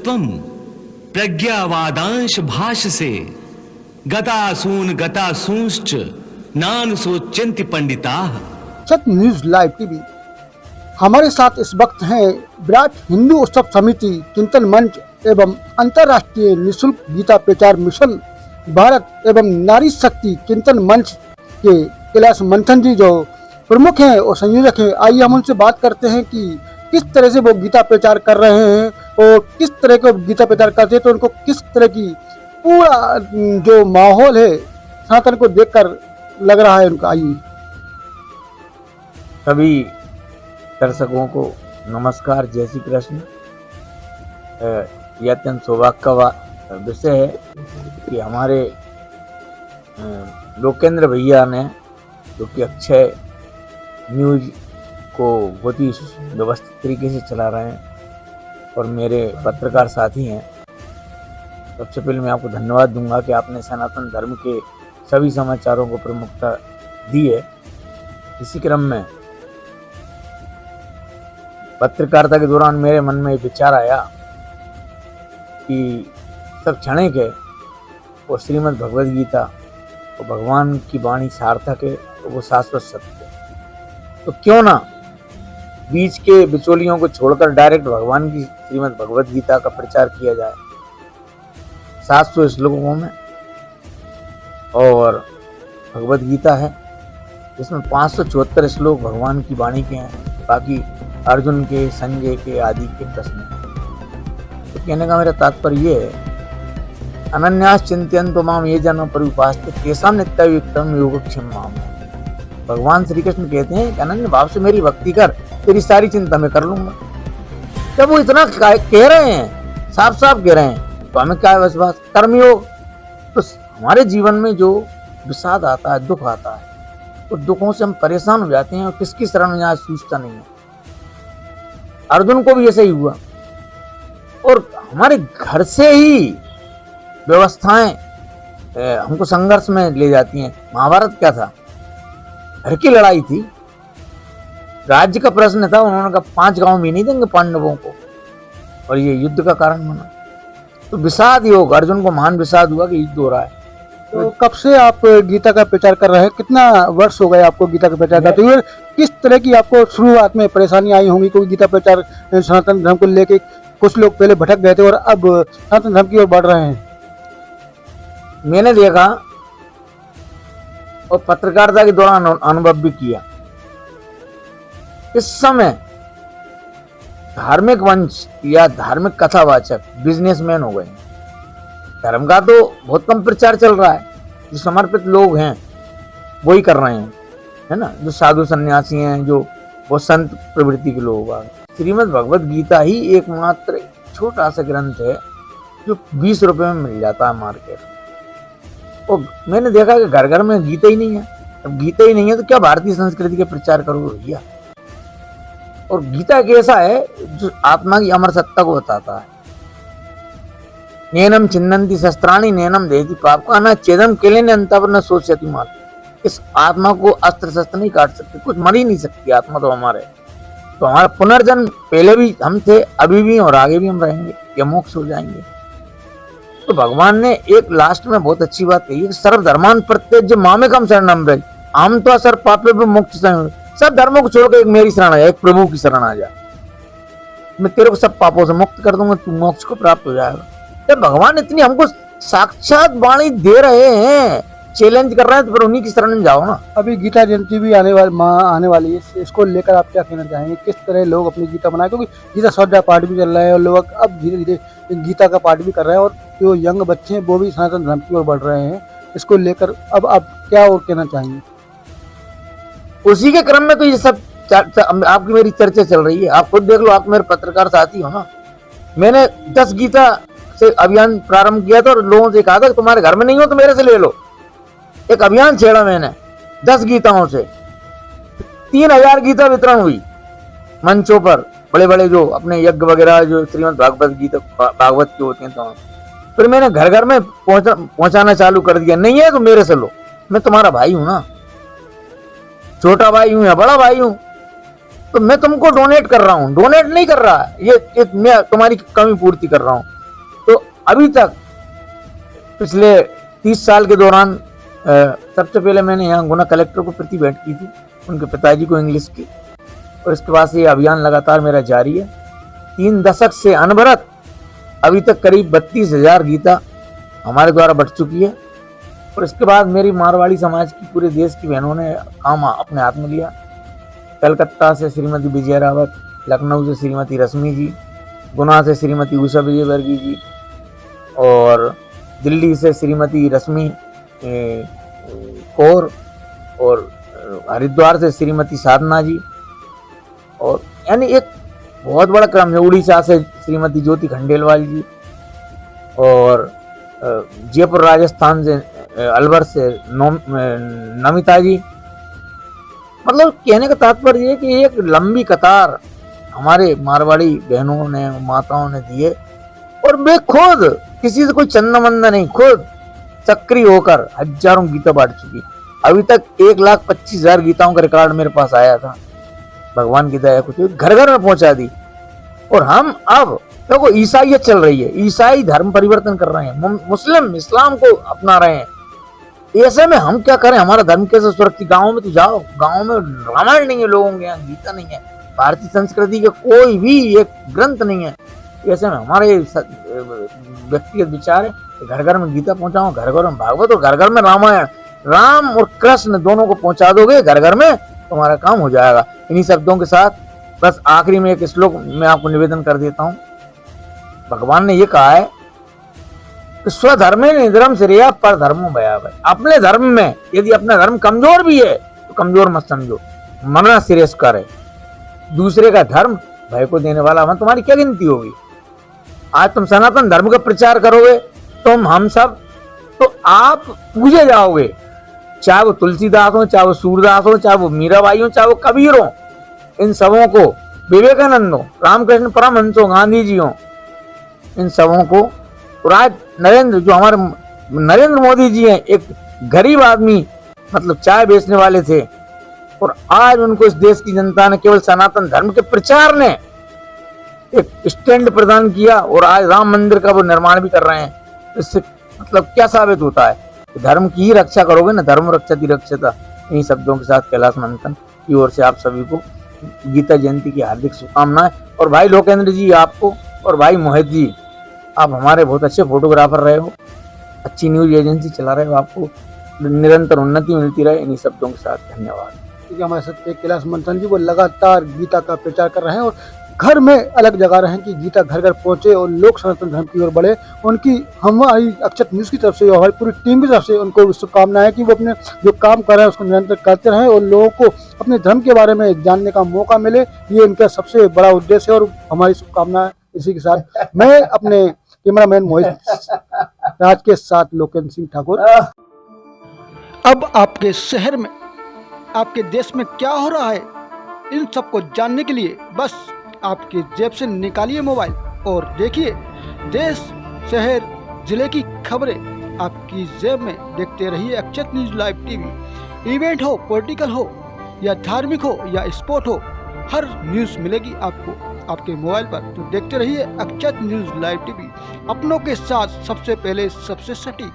सत्वम प्रज्ञावादांश भाष से गतासूंश्च नान सोच्यन्ति पंडिता। सत्य न्यूज लाइव टीवी। हमारे साथ इस वक्त हैं विराट हिंदू उत्सव समिति चिंतन मंच एवं अंतर्राष्ट्रीय निःशुल्क गीता प्रचार मिशन भारत एवं नारी शक्ति चिंतन मंच के कैलाश मंथन जी, जो प्रमुख हैं और संयोजक हैं। आइए हम उनसे बात करते हैं कि किस तरह से वो गीता प्रचार कर रहे हैं और किस तरह के गीता प्रचार करते हैं, तो उनको किस तरह की पूरा जो माहौल है सनातन को देखकर लग रहा है उनका। आइए। सभी दर्शकों को नमस्कार, जय श्री कृष्ण। यह अत्यंत सौभाग्य का विषय है कि हमारे लोकेंद्र भैया ने, जो कि अक्षय न्यूज को बहुत ही व्यवस्थित तरीके से चला रहे हैं और मेरे पत्रकार साथी हैं। सबसे पहले मैं आपको धन्यवाद दूंगा कि आपने सनातन धर्म के सभी समाचारों को प्रमुखता दी है। इसी क्रम में पत्रकारिता के दौरान मेरे मन में विचार आया कि सब क्षणिक है और श्रीमद् भगवद गीता और भगवान की वाणी सार्थक है और वो शाश्वत सत्य है। तो क्यों ना बीच के बिचौलियों को छोड़कर डायरेक्ट भगवान की श्रीमद् भगवद गीता का प्रचार किया जाए 700 श्लोकों में। और भगवद गीता है जिसमें 574 श्लोक भगवान की वाणी के हैं, बाकी अर्जुन के, संजय के आदि के प्रश्न हैं। तो कहने का मेरा तात्पर्य ये है, अनन्यास चिंतयन्तो माम ये जन परिउपास्ते तेषां नित्ययुक्तम योगक्षेम माम। भगवान श्री कृष्ण कहते हैं कि अनन्य भाव से मेरी भक्ति कर, तेरी सारी चिंता मैं कर लूंगा। जब वो इतना कह रहे हैं, साफ साफ कह रहे हैं, तो हमें क्या है विश्वास? कर्मयोग। तो हमारे जीवन में जो विषाद आता है, दुख आता है, तो दुखों से हम परेशान हो जाते हैं और किसकी शरण में यहाँ सूझता नहीं है। अर्जुन को भी ऐसा ही हुआ। और हमारे घर से ही व्यवस्थाएं हमको संघर्ष में ले जाती हैं। महाभारत क्या था? घर की लड़ाई थी, राज्य का प्रश्न था। उन्होंने कहा 5 गांव भी नहीं देंगे पांडवों को, और ये युद्ध का कारण बना। तो विषाद योग, अर्जुन को महान विषाद हुआ कि युद्ध हो रहा है। तो कब से आप गीता का प्रचार कर रहे हैं? कितना वर्ष हो गए आपको गीता का प्रचार करते हुए? किस तरह की आपको शुरुआत में परेशानी आई होंगी? कोई गीता प्रचार सनातन धर्म को लेके कुछ लोग पहले भटक गए थे और अब सनातन धर्म की ओर बढ़ रहे हैं। मैंने देखा और पत्रकारिता के दौरान अनुभव भी किया, इस समय धार्मिक वंश या धार्मिक कथावाचक बिजनेसमैन हो गए हैं। धर्म का तो बहुत कम प्रचार चल रहा है। जो समर्पित लोग हैं वही कर रहे हैं, है ना। जो साधु सन्यासी हैं, जो बहुत संत प्रवृत्ति के लोग हैं। श्रीमद् भगवद गीता ही एकमात्र छोटा सा ग्रंथ है जो 20 रुपए में मिल जाता है मार्केट में। और मैंने देखा कि घर घर में गीता ही नहीं है। अब गीता ही नहीं है तो क्या भारतीय संस्कृति के प्रचार करोगे भैया? और गीता एक ऐसा है जो आत्मा की अमर सत्ता को बताता है। नैनम छिन्नन्ति शस्त्राणि नैनम देति पापका न चेदम केलेन अंतवर न सोचति माल। इस आत्मा को अस्त्र शस्त्र नहीं काट सकते, कुछ मर ही नहीं सकती आत्मा तो हमारे। तो हमारा पुनर्जन्म पहले भी हम थे, अभी भी और आगे भी हम रहेंगे, या मोक्ष हो जाएंगे। तो भगवान ने एक लास्ट में बहुत अच्छी बात कही है, सर्वधर्मान परित्यज्य मामेकम शरणम व्रज अहम त्वा सर्व पापेभ्यो मोक्षयिष्यामि। सब धर्मों को छोड़कर एक मेरी शरण आ जा, एक प्रभु की शरण आ जा, मैं तेरे को सब पापों से मुक्त कर दूंगा, तू मोक्ष को प्राप्त हो जाएगा। जब भगवान इतनी हमको साक्षात वाणी दे रहे हैं, चैलेंज कर रहे हैं, तो फिर उन्हीं की शरण में जाओ ना। अभी गीता जयंती भी आने वाली है, इसको लेकर आप क्या कहना चाहेंगे? किस तरह लोग अपनी गीता बनाए? क्योंकि गीता स्वाध्याय पाठ भी चल रहा है और लोग अब धीरे धीरे गीता का पाठ भी कर रहे हैं और जो यंग बच्चे हैं वो भी सनातन धर्म की ओर बढ़ रहे हैं। इसको लेकर अब आप क्या और कहना चाहेंगे? उसी के क्रम में तो ये सब आपकी मेरी चर्चा चल रही है। आप खुद देख लो, आप मेरे पत्रकार साथी हो ना। मैंने 10 गीता से अभियान प्रारंभ किया था और लोगों से कहा था कि तुम्हारे घर में नहीं हो तो मेरे से ले लो। एक अभियान छेड़ा मैंने 10 गीताओं से। 3000 गीता वितरण हुई मंचों पर, बड़े बड़े जो अपने यज्ञ वगैरह जो श्रीमद् भागवत गीता भागवत के होते हैं। तो फिर मैंने घर घर में पहुंचाना चालू कर दिया। नहीं है तो मेरे से लो, मैं तुम्हारा भाई हूं ना, छोटा भाई हूं या बड़ा भाई हूं। तो मैं तुमको डोनेट कर रहा हूं, डोनेट नहीं कर रहा, ये मैं तुम्हारी कमी पूर्ति कर रहा हूं। अभी तक पिछले 30 साल के दौरान सबसे पहले मैंने यहाँ गुना कलेक्टर को प्रति भेंट की थी, उनके पिताजी को इंग्लिश की, और इसके बाद से ये अभियान लगातार मेरा जारी है। 3 दशक से अनवरत अभी तक करीब 32,000 गीता हमारे द्वारा बट चुकी है। और इसके बाद मेरी मारवाड़ी समाज की पूरे देश की बहनों ने काम अपने हाथ में लिया। कलकत्ता से श्रीमती विजय रावत, लखनऊ से श्रीमती रश्मि जी, गुना से श्रीमती उषा विजयवर्गीय जी, और दिल्ली से श्रीमती रश्मि कौर, और हरिद्वार से श्रीमती साधना जी, और यानी एक बहुत बड़ा क्रम है। उड़ीसा से श्रीमती ज्योति खंडेलवाल जी, और जयपुर राजस्थान से अलवर से नमिता जी। मतलब कहने का तात्पर्य है कि एक लंबी कतार हमारे मारवाड़ी बहनों ने, माताओं ने दिए, और वे खुद किसी से कोई चंदा मंदा नहीं, खुद सक्रिय होकर हजारों गीता बांट चुकी। अभी तक 1,25,000 गीताओं का रिकॉर्ड मेरे पास आया था। भगवान की दया कुछ घर घर में पहुंचा दी। और हम अब देखो ईसाइयत चल रही है, ईसाई धर्म परिवर्तन कर रहे हैं, मुस्लिम इस्लाम को अपना रहे हैं। ऐसे में हम क्या करें, हमारा धर्म कैसे सुरक्षित? गाँव में तो जाओ, गाँव में रामायण नहीं है लोगों के यहाँ, गीता नहीं है, भारतीय संस्कृति के कोई भी एक ग्रंथ नहीं है। ऐसे में हमारे व्यक्तिगत विचार है, घर घर में गीता पहुंचाओ, घर घर में भागवत और घर घर में रामायण, राम और कृष्ण दोनों को पहुंचा दोगे घर घर में, तुम्हारा काम हो जाएगा। इन्हीं शब्दों के साथ बस आखिरी में एक श्लोक मैं आपको निवेदन कर देता हूँ। भगवान ने ये कहा है कि स्वधर्मे निधर्म श्रेया पर धर्मो भयावह। अपने धर्म में यदि अपना धर्म कमजोर भी है तो कमजोर मत समझो, मरना श्रेयस्कर है। दूसरे का धर्म भय को देने वाला मैं तुम्हारी क्या गिनती होगी? आज तुम सनातन धर्म का प्रचार करोगे, तुम हम सब, तो आप पूजे जाओगे, चाहे वो तुलसीदास हो, चाहे वो सूरदास हो, चाहे वो मीराबाई हो, चाहे वो कबीर हो, इन सबों को, विवेकानंद हो, रामकृष्ण परमहंस हो, गांधी जी हो, इन सबों को। और आज जो हमारे नरेंद्र मोदी जी हैं, एक गरीब आदमी, मतलब चाय बेचने वाले थे, और आज उनको इस देश की जनता ने केवल सनातन धर्म के प्रचार ने एक स्टैंड प्रदान किया, और आज राम मंदिर का वो निर्माण भी कर रहे हैं। इससे मतलब क्या साबित होता है? धर्म की ही रक्षा करोगे ना, धर्म रक्षति रक्षता। इन्हीं शब्दों के साथ कैलाश मंथन की ओर से आप सभी को गीता जयंती की हार्दिक शुभकामनाएं। और भाई लोकेंद्र जी आपको, और भाई मोहित जी, आप हमारे बहुत अच्छे फोटोग्राफर रहे हो, अच्छी न्यूज एजेंसी चला रहे हो, आपको निरंतर उन्नति मिलती रहे। इन्हीं शब्दों के साथ धन्यवाद। क्योंकि हमारे साथ एक कैलाश मंथन जी, वो लगातार गीता का प्रचार कर रहे हैं और घर में अलग जगह रहे कि गीता घर घर पहुंचे और लोग सनातन धर्म की ओर बढ़े। उनकी हमारी अक्षत न्यूज़ की तरफ से और हमारी पूरी टीम की तरफ से उनको शुभकामनाएं कि वो अपने जो काम कर रहे हैं उसको निरंतर करते रहें और लोगों को अपने धर्म के बारे में जानने का मौका मिले। ये इनका सबसे बड़ा उद्देश्य है और हमारी शुभकामनाएं इसी के साथ मैं अपने कैमरामैन मोहित राज के साथ लोकेंद्र सिंह ठाकुर। अब आपके शहर में, आपके देश में क्या हो रहा है, इन सबको जानने के लिए बस आपके जेब से निकालिए मोबाइल और देखिए देश, शहर, जिले की खबरें आपकी जेब में। देखते रहिए अक्षत न्यूज़ लाइव टीवी। इवेंट हो, पॉलिटिकल हो या धार्मिक हो या स्पोर्ट हो, हर न्यूज़ मिलेगी आपको आपके मोबाइल पर। तो देखते रहिए अक्षत न्यूज़ लाइव टीवी, अपनों के साथ सबसे पहले सबसे सटीक।